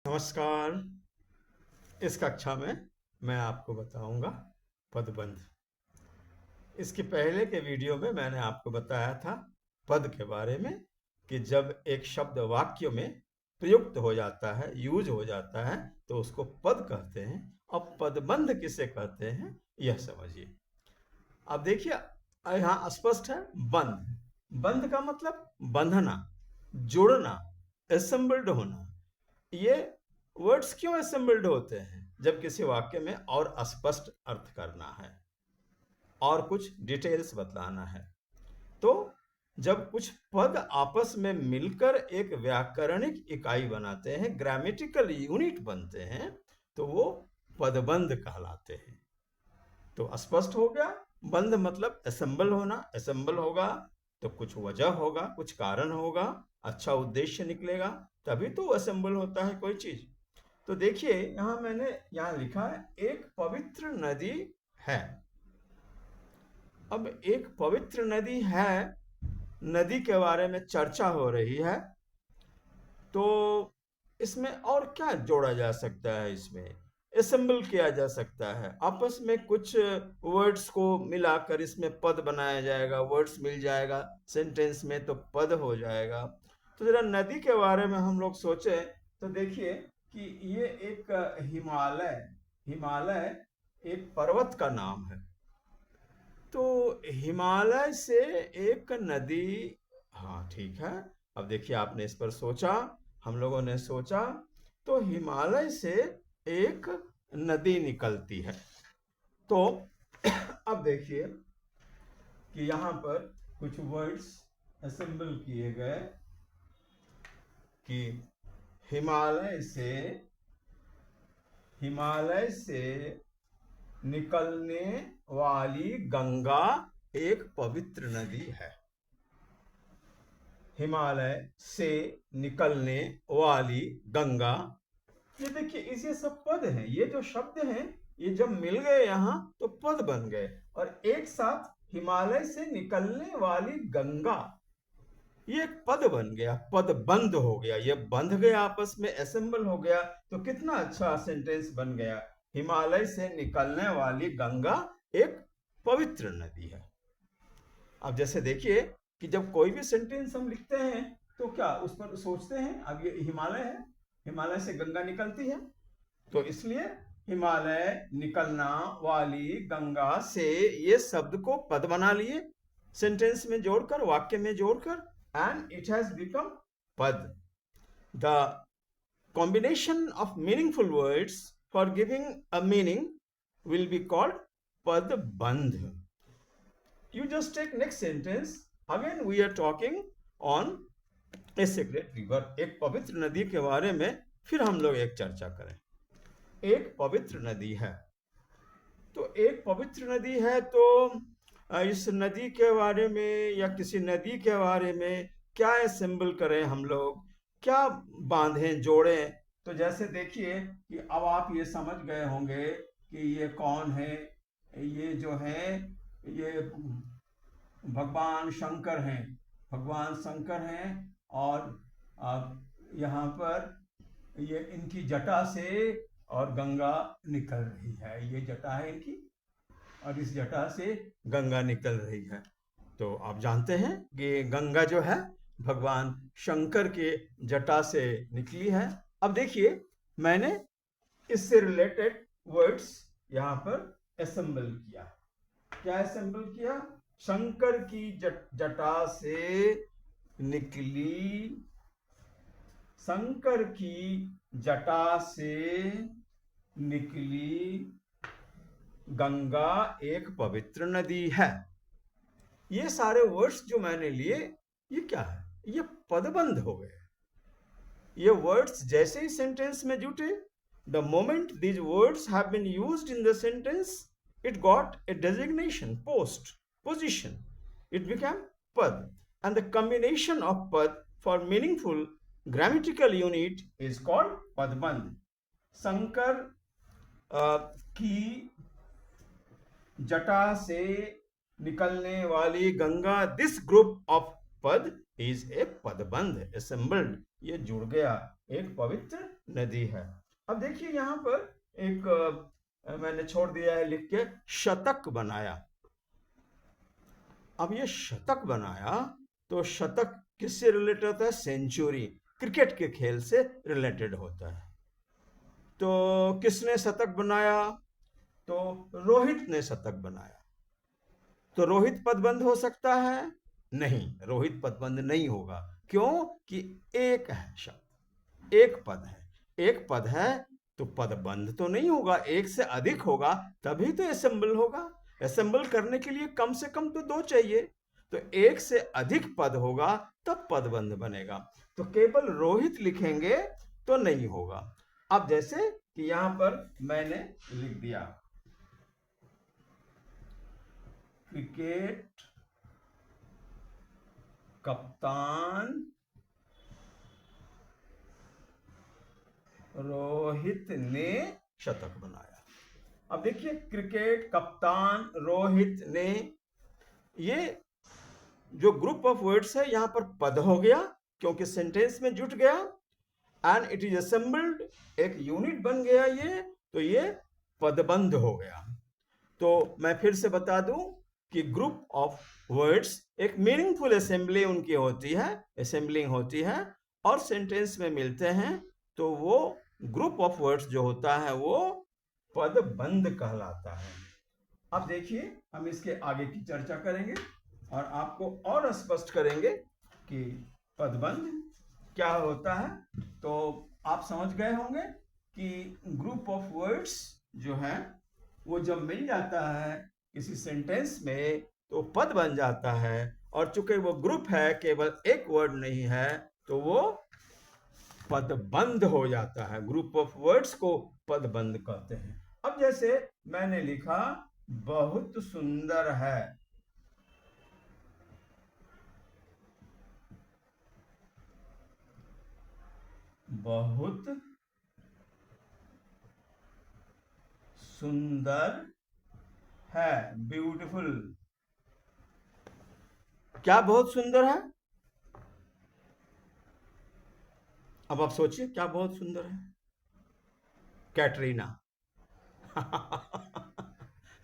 नमस्कार। इस कक्षा में मैं आपको बताऊंगा पदबंध। इसके पहले के वीडियो में मैंने आपको बताया था पद के बारे में कि जब एक शब्द वाक्य में प्रयुक्त हो जाता है, यूज हो जाता है, तो उसको पद कहते हैं। अब पदबंध किसे कहते हैं यह समझिए। अब देखिए, यहाँ स्पष्ट है बंध। बंध का मतलब बंधना, जुड़ना, असेंबल्ड होना। ये वर्ड्स क्यों असेंबल्ड होते हैं? जब किसी वाक्य में और स्पष्ट अर्थ करना है और कुछ डिटेल्स बताना है, तो जब कुछ पद आपस में मिलकर एक व्याकरणिक इकाई बनाते हैं, ग्रामेटिकल यूनिट बनते हैं, तो वो पदबंध कहलाते हैं। तो स्पष्ट हो गया, बंध मतलब असेंबल होना। असेंबल होगा तो कुछ वजह होगा, कुछ कारण होगा, अच्छा उद्देश्य निकलेगा, तभी तो असेंबल होता है कोई चीज। तो देखिए, यहां मैंने यहां लिखा है एक पवित्र नदी है। अब एक पवित्र नदी है, नदी के बारे में चर्चा हो रही है, तो इसमें और क्या जोड़ा जा सकता है? इसमें असेंबल किया जा सकता है, आपस में कुछ वर्ड्स को मिलाकर इसमें पद बनाया जाएगा, वर्ड्स मिल जाएगा सेंटेंस में तो पद हो जाएगा। तो जरा नदी के बारे में हम लोग सोचें तो देखिए कि ये एक हिमालय हिमालय एक पर्वत का नाम है। तो हिमालय से एक नदी, हाँ ठीक है। अब देखिए, आपने इस पर सोचा, हम लोगों ने सोचा, तो हिमालय से एक नदी निकलती है। तो अब देखिए कि यहाँ पर कुछ वर्ड्स असेंबल किए गए कि हिमालय से निकलने वाली गंगा एक पवित्र नदी है। हिमालय से निकलने वाली गंगा, ये देखिए, इसे सब पद हैं। ये जो शब्द हैं, ये जब मिल गए यहाँ तो पद बन गए, और एक साथ हिमालय से निकलने वाली गंगा, ये एक पद बन गया, पद बंद हो गया, ये बंध गया, आपस में असेंबल हो गया। तो कितना अच्छा सेंटेंस बन गया, हिमालय से निकलने वाली गंगा एक पवित्र नदी है। अब जैसे देखिए कि जब कोई भी सेंटेंस हम लिखते हैं तो क्या उस पर सोचते हैं, अब ये हिमालय है, हिमालय से गंगा निकलती है, तो इसलिए हिमालय निकलना वाली गंगा से, ये शब्द को पद बना लिए सेंटेंस में जोड़कर, वाक्य में जोड़कर, एंड इट हैज बिकम पद। The combination of meaningful words for giving a meaning will be called padbandh. You just take next sentence. Again we are talking on a sacred river. एक पवित्र नदी के बारे में फिर हम लोग एक चर्चा करें। एक पवित्र नदी है, तो एक पवित्र नदी है, तो इस नदी के बारे में या किसी नदी के बारे में क्या असेंबल करें हम लोग, क्या बांधें, जोड़ें? तो जैसे देखिए कि अब आप ये समझ गए होंगे कि ये कौन है। ये जो है, ये भगवान शंकर हैं, भगवान शंकर हैं। और यहाँ पर ये इनकी जटा से और गंगा निकल रही है, ये जटा है इनकी, और इस जटा से गंगा निकल रही है। तो आप जानते हैं कि गंगा जो है भगवान शंकर के जटा से निकली है। अब देखिए, मैंने इससे रिलेटेड वर्ड्स यहाँ पर असेंबल किया। क्या असेंबल किया? शंकर की जटा से निकली, शंकर की जटा से निकली गंगा एक पवित्र नदी है। ये सारे वर्ड्स जो मैंने लिए, ये क्या है? ये पदबंध हो गए। ये वर्ड्स जैसे ही सेंटेंस में जुटे, the moment these words have been used in the sentence, it got a designation, post, position. It became pad, and the combination of pad for meaningful grammatical unit is called padbandh. Shankar की जटा से निकलने वाली Ganga, this group of पद is a पदबंध, assembled, ये जुड़ गया, एक पवित्र नदी है। अब देखिए यहाँ पर एक मैंने छोड़ दिया है लिख के, शतक बनाया। अब ये शतक बनाया तो शतक किससे रिलेटेड होता है? सेंचुरी, क्रिकेट के खेल से रिलेटेड होता है। तो किसने शतक बनाया? तो रोहित ने शतक बनाया। तो रोहित पदबंध हो सकता है? नहीं, रोहित पदबंध नहीं होगा। क्यों? कि एक है शब्द, एक पद है। एक पद है तो पदबंध तो नहीं होगा, एक से अधिक होगा तभी तो असेंबल होगा। असेंबल करने के लिए कम से कम तो दो चाहिए, तो एक से अधिक पद होगा तब पदबंध बनेगा। तो केवल रोहित लिखेंगे तो नहीं होगा। अब जैसे कि यहां पर मैंने लिख दिया क्रिकेट कप्तान रोहित ने शतक बनाया। अब देखिए क्रिकेट कप्तान रोहित ने, ये जो ग्रुप ऑफ वर्ड्स है यहां पर पद हो गया क्योंकि सेंटेंस में जुट गया, एंड इट इज असेंबल्ड, एक यूनिट बन गया ये, तो ये पदबंध हो गया। तो मैं फिर से बता दूं कि ग्रुप ऑफ वर्ड्स एक मीनिंगफुल असेंबली उनकी होती है, असेंबलिंग होती है, और सेंटेंस में मिलते हैं तो वो ग्रुप ऑफ वर्ड्स जो होता है वो पदबंध कहलाता है। अब देखिए हम इसके आगे की चर्चा करेंगे और आपको और स्पष्ट करेंगे कि पदबंध क्या होता है। तो आप समझ गए होंगे कि ग्रुप ऑफ वर्ड्स जो है वो जब मिल जाता है किसी सेंटेंस में तो पद बन जाता है, और चूंकि वो ग्रुप है, केवल एक वर्ड नहीं है, तो वो पदबंध हो जाता है। ग्रुप ऑफ वर्ड्स को पदबंध कहते हैं। अब जैसे मैंने लिखा बहुत सुंदर है, बहुत सुंदर है, ब्यूटीफुल। क्या बहुत सुंदर है? अब आप सोचिए क्या बहुत सुंदर है? कैटरीना।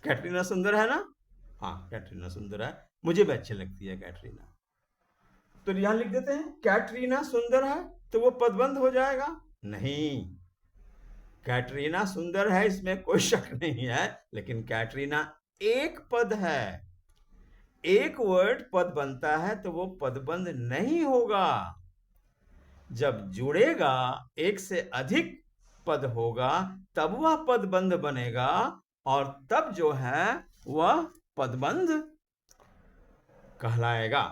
कैटरीना सुंदर है ना? हाँ, कैटरीना सुंदर है, मुझे भी अच्छी लगती है कैटरीना। तो यहां लिख देते हैं कैटरीना सुंदर है, तो वो पदबंध हो जाएगा? नहीं, कैटरीना सुंदर है इसमें कोई शक नहीं है, लेकिन कैटरीना एक पद है, एक वर्ड पद बनता है तो वो पदबंध नहीं होगा। जब जुड़ेगा, एक से अधिक पद होगा, तब वह पदबंध बनेगा, और तब जो है वह पदबंध कहलाएगा।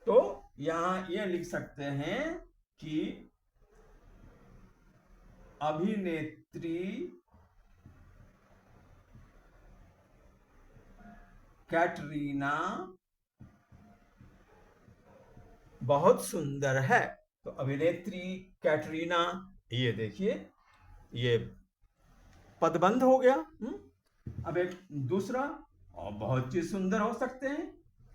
तो यहां ये लिख सकते हैं कि अभिनेत्री कैटरीना बहुत सुंदर है। तो अभिनेत्री कैटरीना, ये देखिए ये पदबंध हो गया। अब एक दूसरा और बहुत चीज सुंदर हो सकते हैं,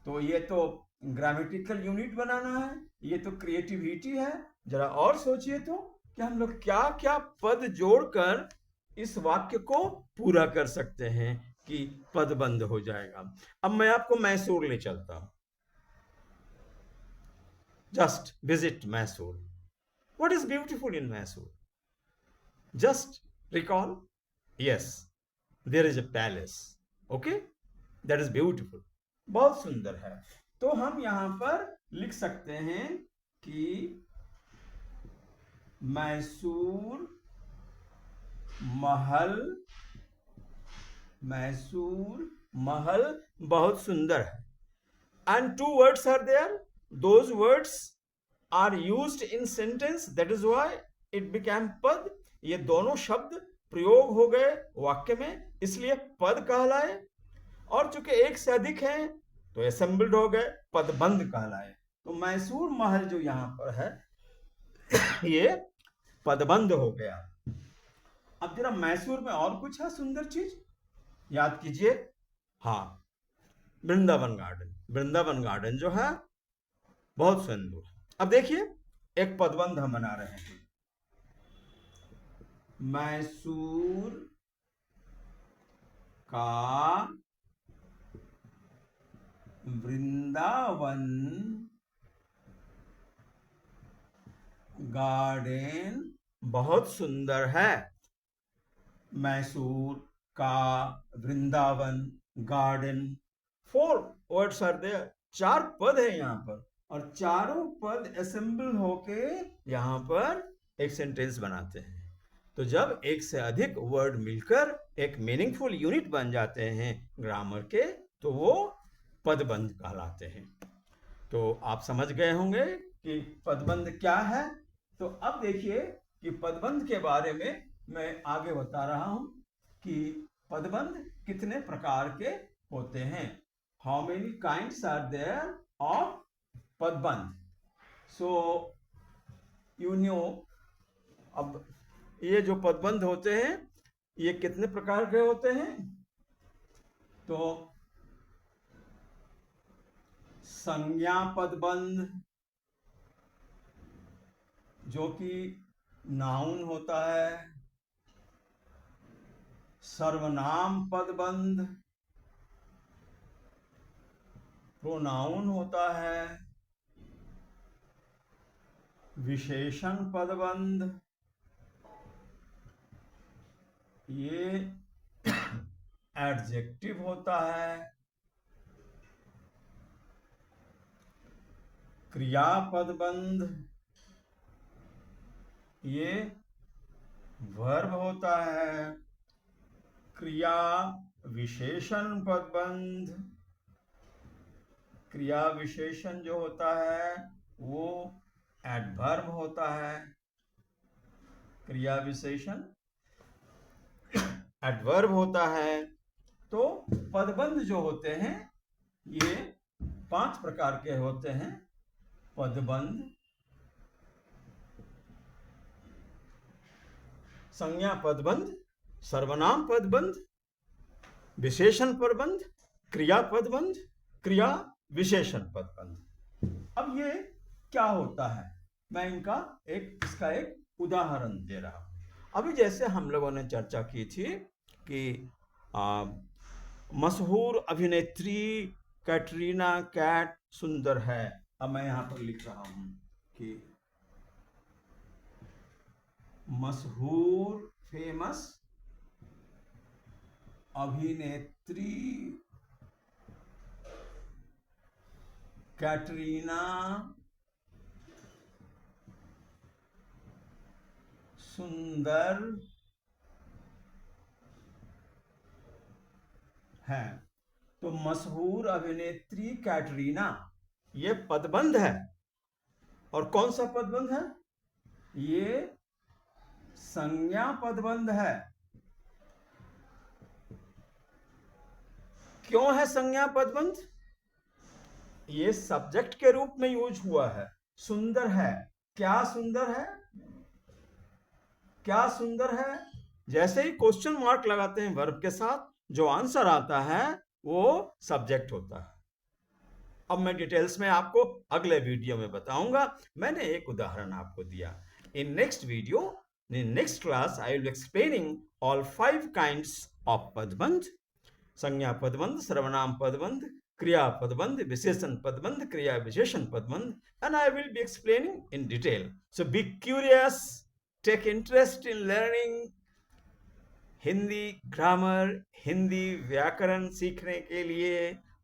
तो ये तो ग्रामेटिकल यूनिट बनाना है, ये तो क्रिएटिविटी है। जरा और सोचिए तो कि हम लोग क्या क्या पद जोड़कर इस वाक्य को पूरा कर सकते हैं कि पदबंध हो जाएगा। अब मैं आपको मैसूर ले चलता हूं। Just visit Mysore. What is beautiful in Mysore? Just recall, yes, there is a palace. Okay, that is beautiful. बहुत सुंदर है। तो हम यहां पर लिख सकते हैं कि मैसूर महल, मैसूर महल बहुत सुंदर है। And two words are there. Those words are used in sentence, that is why it became पद। ये दोनों शब्द प्रयोग हो गए वाक्य में, इसलिए पद कहलाए, और चूंकि एक से अधिक है तो असेंबल्ड हो गए, पदबंध कहलाए। तो मैसूर महल जो यहां पर है ये पदबंध हो गया। अब जरा मैसूर में और कुछ है सुंदर चीज, याद कीजिए। हाँ, वृंदावन गार्डन, वृंदावन गार्डन जो है बहुत सुंदर। अब देखिए एक पदबंध हम बना रहे हैं। मैसूर का वृंदावन गार्डन बहुत सुंदर है। मैसूर का Vrindavan garden, 4 words are there, 4 पद है यहाँ पर, और चारों पद असेंबल होके यहाँ पर एक सेंटेंस बनाते हैं। तो जब एक से अधिक वर्ड मिलकर एक मीनिंगफुल यूनिट बन जाते हैं ग्रामर के, तो वो पदबंध कहलाते हैं। तो आप समझ गए होंगे कि पदबंध क्या है। तो अब देखिए कि पदबंध के बारे में मैं आगे बता रहा हूं कि पदबंध कितने प्रकार के होते हैं। How many kinds are there of पदबंध। सो यू नो, अब ये जो पदबंध होते हैं ये कितने प्रकार के होते हैं। तो संज्ञा पदबंध, जो कि नाउन होता है। सर्वनाम पदबंध, प्रोनाउन होता है। विशेषण पदबंध, ये एडजेक्टिव होता है। क्रिया पदबंध, ये वर्ब होता है। क्रिया विशेषण पदबंध, क्रिया विशेषण जो होता है वो एडवर्ब होता है। क्रिया विशेषण एडवर्ब होता है। तो पदबंध जो होते हैं ये 5 प्रकार के होते हैं। पदबंध, संज्ञा पदबंध, सर्वनाम पदबंध, विशेषण पदबंध, क्रिया पदबंध, क्रिया विशेषण पदबंध। अब ये क्या होता है, मैं इसका एक उदाहरण दे रहा हूं। अभी जैसे हम लोगों ने चर्चा की थी कि मशहूर अभिनेत्री कैटरीना कैफ सुंदर है। अब मैं यहां पर लिख रहा हूं कि मशहूर फेमस अभिनेत्री कैटरीना सुंदर है। तो मशहूर अभिनेत्री कैटरीना ये पदबंध है। और कौन सा पदबंध है? ये संज्ञा पदबंध है। क्यों है संज्ञा पदबंध? ये सब्जेक्ट के रूप में यूज हुआ है। सुंदर है, क्या सुंदर है? क्या सुंदर है? जैसे ही क्वेश्चन मार्क लगाते हैं वर्ब के साथ, जो आंसर आता है वो सब्जेक्ट होता है। अब मैं डिटेल्स में आपको अगले वीडियो में बताऊंगा। मैंने एक उदाहरण आपको दिया। In next video, in next class, I will be explaining all 5 kinds of padbandh: संज्ञा पदबंध, सर्वनाम पदबंध, क्रिया पदबंध, विशेषण पदबंध, क्रिया विशेषण पदबंध, and I will be explaining in detail. So be curious, take interest in learning Hindi grammar, Hindi व्याकरण सीखने के लिए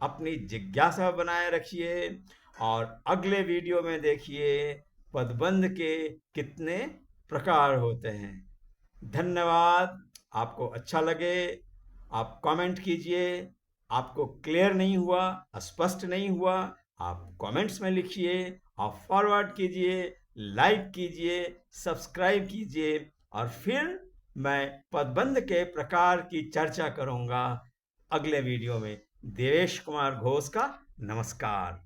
अपनी जिज्ञासा बनाए रखिए। और अगले वीडियो में देखिए पदबंध के कितने प्रकार होते हैं। धन्यवाद। आपको अच्छा लगे आप कमेंट कीजिए। आपको क्लियर नहीं हुआ, स्पष्ट नहीं हुआ, आप कमेंट्स में लिखिए। आप फॉरवर्ड कीजिए, लाइक कीजिए, सब्सक्राइब कीजिए। और फिर मैं पदबंध के प्रकार की चर्चा करूंगा अगले वीडियो में। देवेश कुमार घोष का नमस्कार।